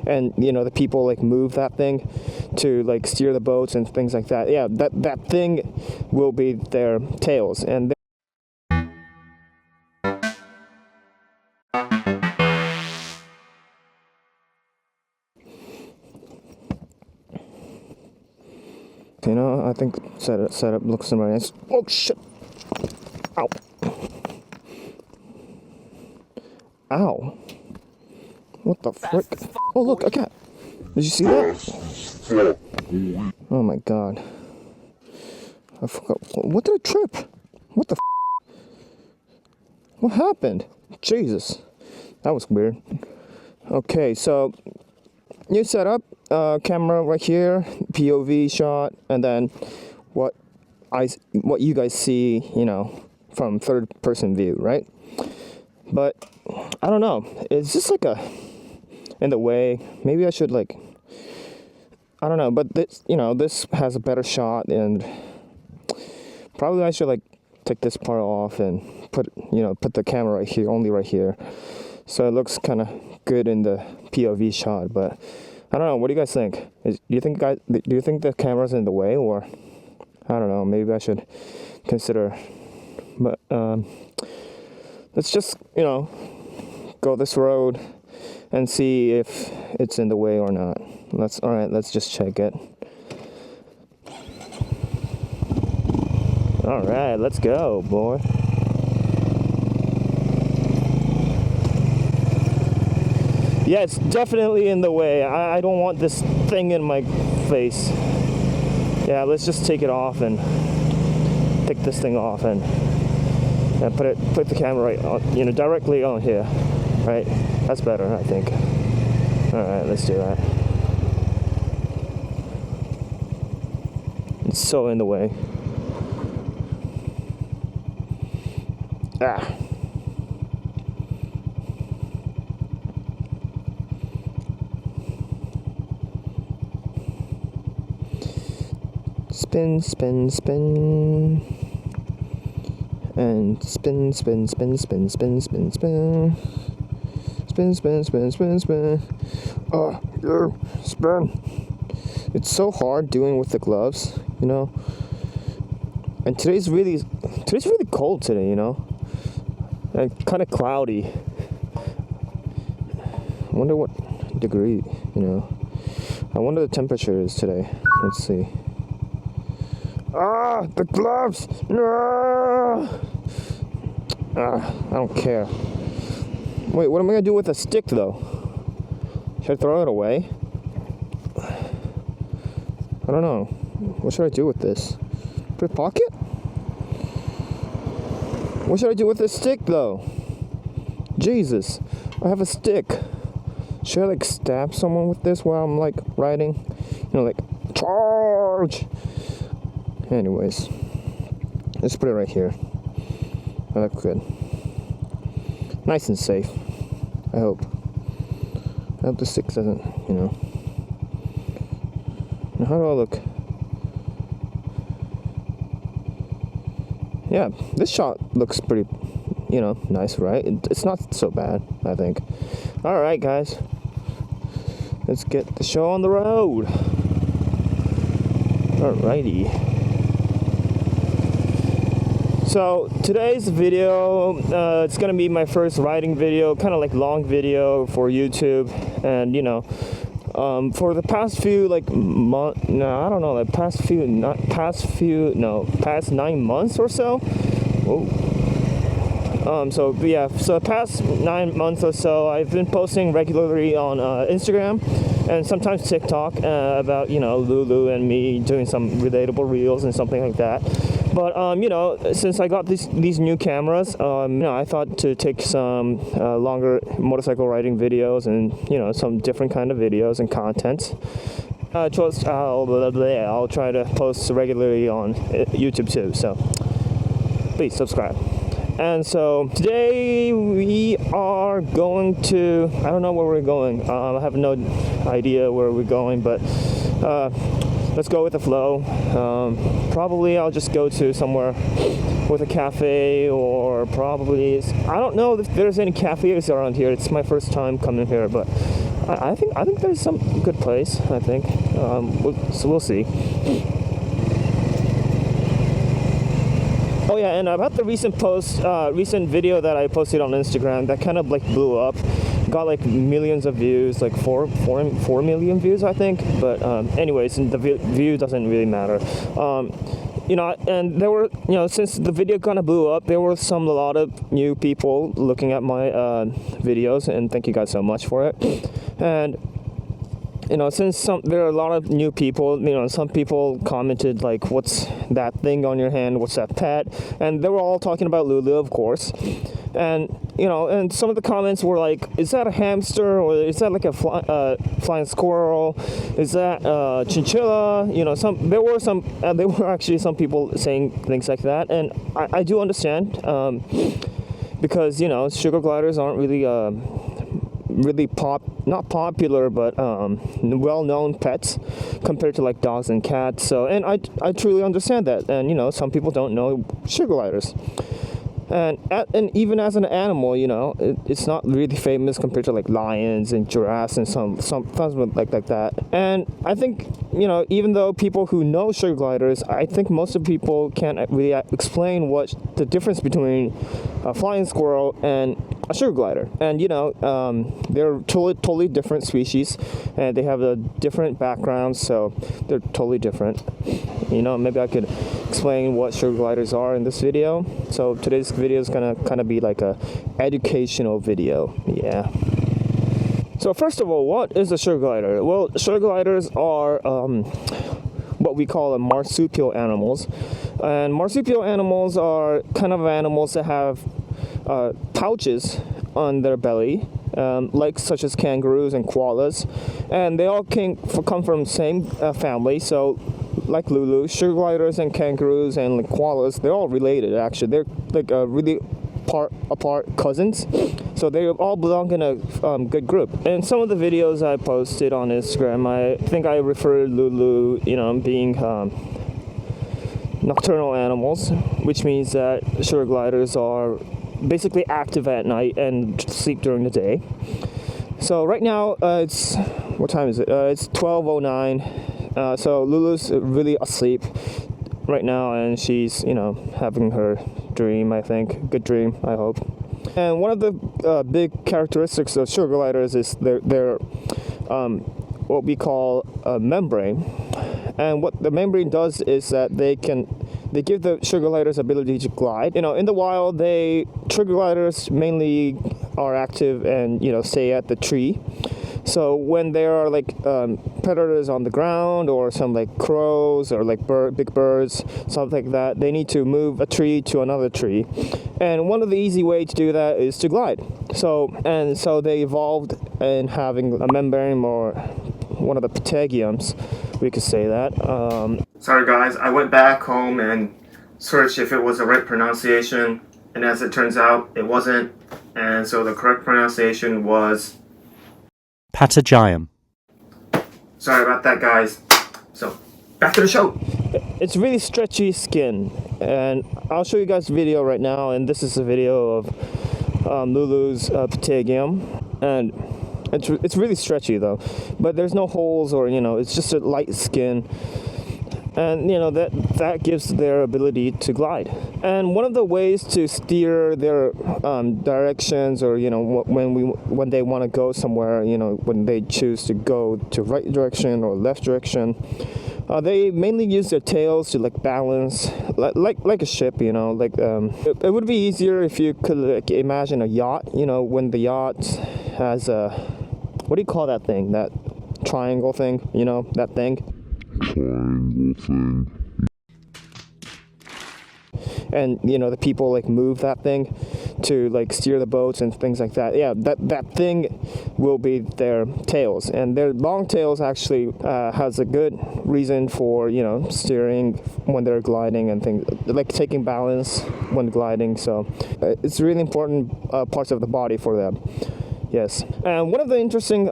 and you know the people like move that thing to like steer the boats and things like that. Yeah, that thing will be their tails. And you know, I think setup looks nice. Oh shit! Ow! Ow! What the frick? Oh look, a cat! Did you see that? Oh my god! I forgot. What did I trip? What the? What happened? Jesus, that was weird. Okay, so new setup. Camera right here, POV shot, and then what you guys see, you know, from third person view, right? But I don't know, it's just like in the way. Maybe I should like, I don't know, but this, you know, this has a better shot, and probably I should like take this part off and put the camera right here, only right here, so it looks kind of good in the POV shot. But I don't know. What do you guys think? Do you think the camera's in the way, or I don't know? Maybe I should consider. But let's just, you know, go this road and see if it's in the way or not. All right. Let's just check it. All right. Let's go, boy. Yeah, it's definitely in the way. I don't want this thing in my face. Yeah, let's just take it off and take this thing off and put the camera right on, you know, directly on here. Right? That's better, I think. All right, let's do that. It's so in the way. Ah. Spin, spin, spin, and spin, spin, spin, spin, spin, spin, spin, spin, spin, spin, spin, spin. Oh, yeah, spin. It's so hard doing with the gloves, you know. And today's really cold today, you know, and kind of cloudy. I wonder what degree, you know. I wonder the temperature is today. Let's see. Ah, the gloves! No! Ah, I don't care. Wait, what am I gonna do with a stick though? Should I throw it away? I don't know. What should I do with this? Put it in a pocket? What should I do with this stick though? Jesus, I have a stick. Should I like stab someone with this while I'm like riding? You know, like, charge! Anyways, let's put it right here. Oh, that's good. Nice and safe. I hope the stick doesn't, you know. Now, how do I look? Yeah, this shot looks pretty, you know, nice, right? It's not so bad, I think. All right, guys. Let's get the show on the road. Alrighty. So today's video, it's gonna be my first riding video, kind of like long video for YouTube, and you know, for the past few like past 9 months or so. Whoa. So the past 9 months or so, I've been posting regularly on Instagram and sometimes TikTok about, you know, Lulu and me doing some relatable reels and something like that. But you know, since I got these new cameras, you know, I thought to take some longer motorcycle riding videos and, you know, some different kind of videos and content. I'll try to post regularly on YouTube too. So please subscribe. And so today we are going to, I don't know where we're going. I have no idea where we're going, but let's go with the flow. Probably I'll just go to somewhere with a cafe, or probably, I don't know if there's any cafes around here. It's my first time coming here, but I think there's some good place. I think so we'll see. Oh yeah, and about the recent video that I posted on Instagram that kind of like blew up, got like millions of views, like 4 million views, I think. But anyways, the view doesn't really matter. And there were, since the video kind of blew up, there were a lot of new people looking at my videos, and thank you guys so much for it. And since there are a lot of new people, some people commented like, what's that thing on your hand? What's that pet? And they were all talking about Lulu, of course. And, and some of the comments were like, is that a hamster? Or is that like a flying squirrel? Is that chinchilla? There were actually some people saying things like that. And I do understand, because, sugar gliders aren't really, not popular, but well-known pets compared to like dogs and cats. So, and I truly understand that. And some people don't know sugar gliders. And even as an animal, it's not really famous compared to like lions and giraffes and some like that. And I think, even though people who know sugar gliders, I think most of the people can't really explain what the difference between a flying squirrel and a sugar glider. And they're totally different species, and they have a different background, so they're totally different. Maybe I could explain what sugar gliders are in this video. So today's video is gonna kind of be like a educational video. Yeah. So first of all, what is a sugar glider? Well, sugar gliders are what we call marsupial animals, and marsupial animals are kind of animals that have pouches on their belly, such as kangaroos and koalas, and they all come from the same family. So like Lulu, sugar gliders and kangaroos and like koalas, they're all related actually. They're like really apart cousins, so they all belong in a good group. And some of the videos I posted on Instagram, I think I referred Lulu, being nocturnal animals, which means that sugar gliders are basically active at night and sleep during the day. So right now it's, what time is it? It's 12:09. So Lulu's really asleep right now, and she's having her dream, I think. Good dream, I hope. And one of the big characteristics of sugar gliders is their what we call a membrane. And what the membrane does is that they give the sugar gliders ability to glide. In the wild, sugar gliders mainly are active and stay at the tree. So when there are like predators on the ground, or some like crows or like big birds, something like that, they need to move a tree to another tree. And one of the easy way to do that is to glide. So they evolved in having a membrane, or one of the pterygiums, we could say that. Sorry guys, I went back home and searched if it was the right pronunciation, and as it turns out, it wasn't. And so the correct pronunciation was Patagium. Sorry about that, guys. So, back to the show. It's really stretchy skin, and I'll show you guys a video right now. And this is a video of Lulu's pterygium, and it's really stretchy though. But there's no holes, or it's just a light skin. And that gives their ability to glide. And one of the ways to steer their directions, or when they want to go somewhere, when they choose to go to right direction or left direction, they mainly use their tails to like balance, like a ship. It would be easier if you could like imagine a yacht. When the yacht has a, what do you call that thing? That triangle thing. That thing. Triangle thing. And the people like move that thing to like steer the boats and things like that. Yeah, that thing will be their tails, and their long tails actually has a good reason for steering when they're gliding and things like taking balance when gliding. So it's really important parts of the body for them. Yes, and one of the interesting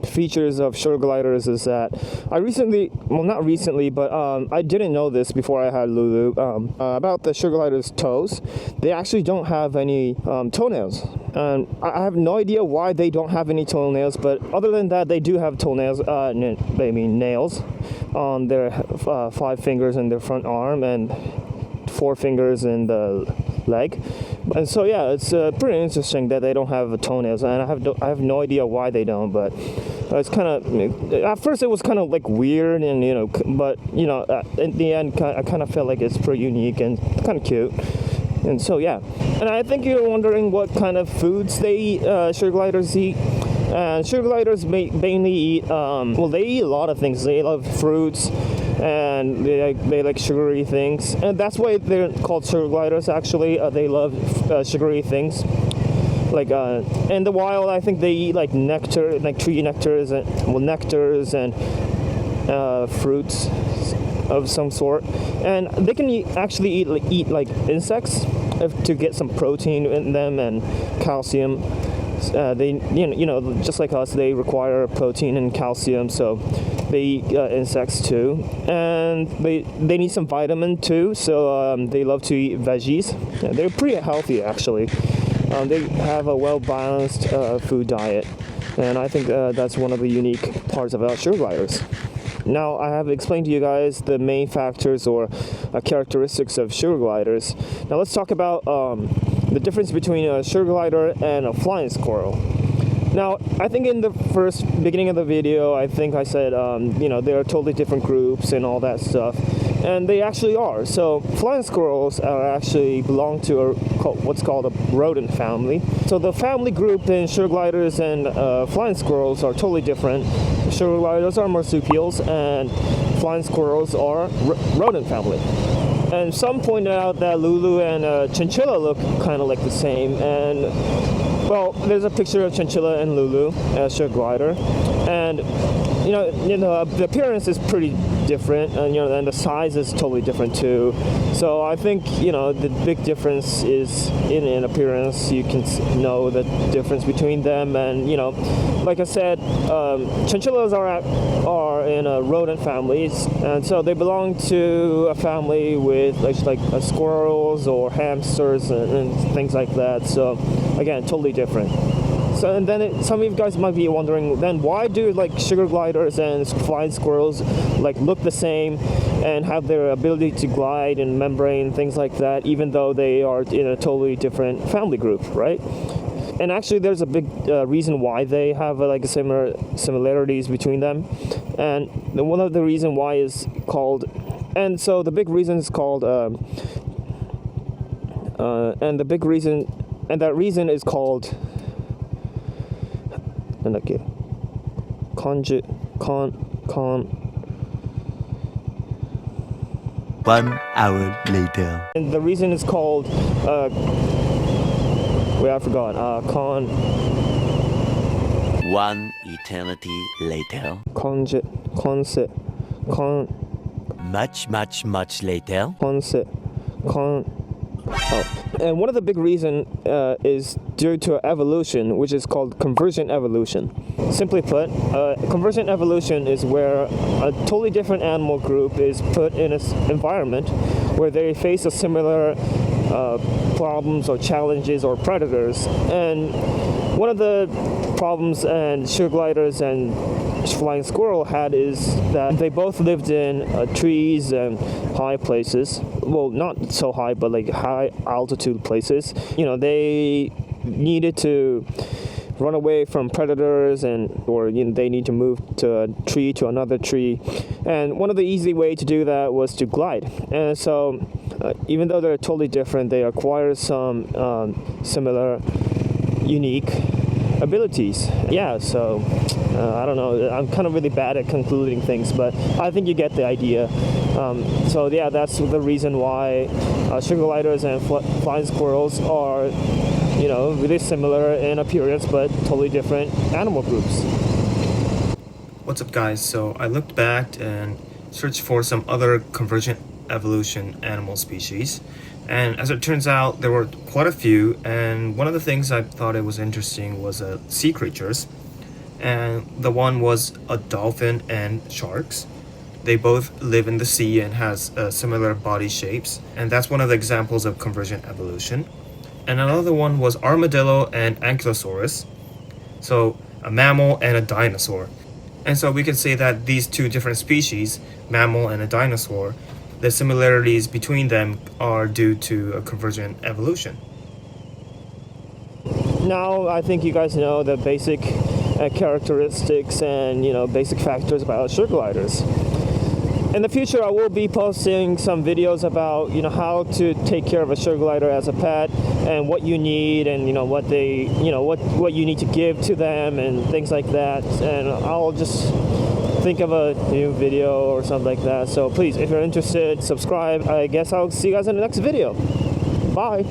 features of sugar gliders is that not recently, but I didn't know this before I had Lulu, about the sugar gliders' toes. They actually don't have any toenails. I have no idea why they don't have any toenails, but other than that, they do have toenails. Nails on their 5 fingers in their front arm and 4 fingers in the leg. And so yeah, it's pretty interesting that they don't have toenails, and I have no idea why they don't. But it's kind of, at first it was kind of like weird, and but in the end, I kind of felt like it's pretty unique and kind of cute. And so yeah, and I think you're wondering what kind of foods they eat, sugar gliders eat. Sugar gliders mainly eat, they eat a lot of things. They love fruits, and they like sugary things, and that's why they're called sugar gliders. Actually, they love sugary things. Like in the wild, I think they eat like nectar, like tree nectars, nectars and fruits of some sort, and they can actually eat like insects to get some protein in them and calcium. They just like us, they require protein and calcium, so they eat insects too, and they need some vitamin too, so they love to eat veggies. Yeah, they're pretty healthy actually. They have a well-balanced food diet, and I think that's one of the unique parts about sugar gliders. Now, I have explained to you guys the main factors or characteristics of sugar gliders. Now let's talk about the difference between a sugar glider and a flying squirrel. Now, I think in the beginning of the video, I think I said, they are totally different groups and all that stuff. And they actually are. So flying squirrels actually belong to what's called a rodent family. So the family group in sugar gliders and flying squirrels are totally different. Sugar gliders are marsupials, and flying squirrels are rodent family. And some pointed out that Lulu and Chinchilla look kind of like the same. And well, there's a picture of Chinchilla and Lulu as sugar glider, and the appearance is pretty different, and the size is totally different too. So I think the big difference is in appearance. You can know the difference between them, and like I said, chinchillas are in a rodent families, and so they belong to a family with like squirrels or hamsters and things like that. So again, totally different. So, and then some of you guys might be wondering, then why do like sugar gliders and flying squirrels look the same and have their ability to glide and membrane, things like that, even though they are in a totally different family group, right? And actually, there's a big reason why they have similarities between them, and one of the reason why is called, and so the big reason is called, and that reason is called. なんだっけ 1 hour later. And the reason is called I forgot. 1 eternity later. Much later. And one of the big reasons is due to evolution, which is called convergent evolution. Simply put, convergent evolution is where a totally different animal group is put in an environment where they face a similar problems or challenges or predators. And one of the problems and sugar gliders and flying squirrel had is that they both lived in trees and high places. Well, not so high, but high altitude places. They needed to run away from predators, or they need to move to a tree to another tree. And one of the easy way to do that was to glide. And so even though they're totally different, they acquire some similar, unique abilities. Yeah, so I don't know, I'm kind of really bad at concluding things, but I think you get the idea. So yeah, that's the reason why sugar gliders and flying squirrels are really similar in appearance, but totally different animal groups. What's up, guys? So I looked back and searched for some other convergent evolution animal species, and as it turns out, there were quite a few. And one of the things I thought it was interesting was sea creatures, and the one was a dolphin and sharks. They both live in the sea and has similar body shapes, and that's one of the examples of convergent evolution. and another one was armadillo and ankylosaurus. So a mammal and a dinosaur. And so we can say that these two different species, mammal and a dinosaur, the similarities between them are due to a convergent evolution. Now I think you guys know the basic characteristics and basic factors about sugar gliders. In the future, I will be posting some videos about how to take care of a sugar glider as a pet and what you need and what they what you need to give to them and things like that. And I'll just think of a new video or something like that. So please, if you're interested, subscribe. I guess I'll see you guys in the next video. Bye.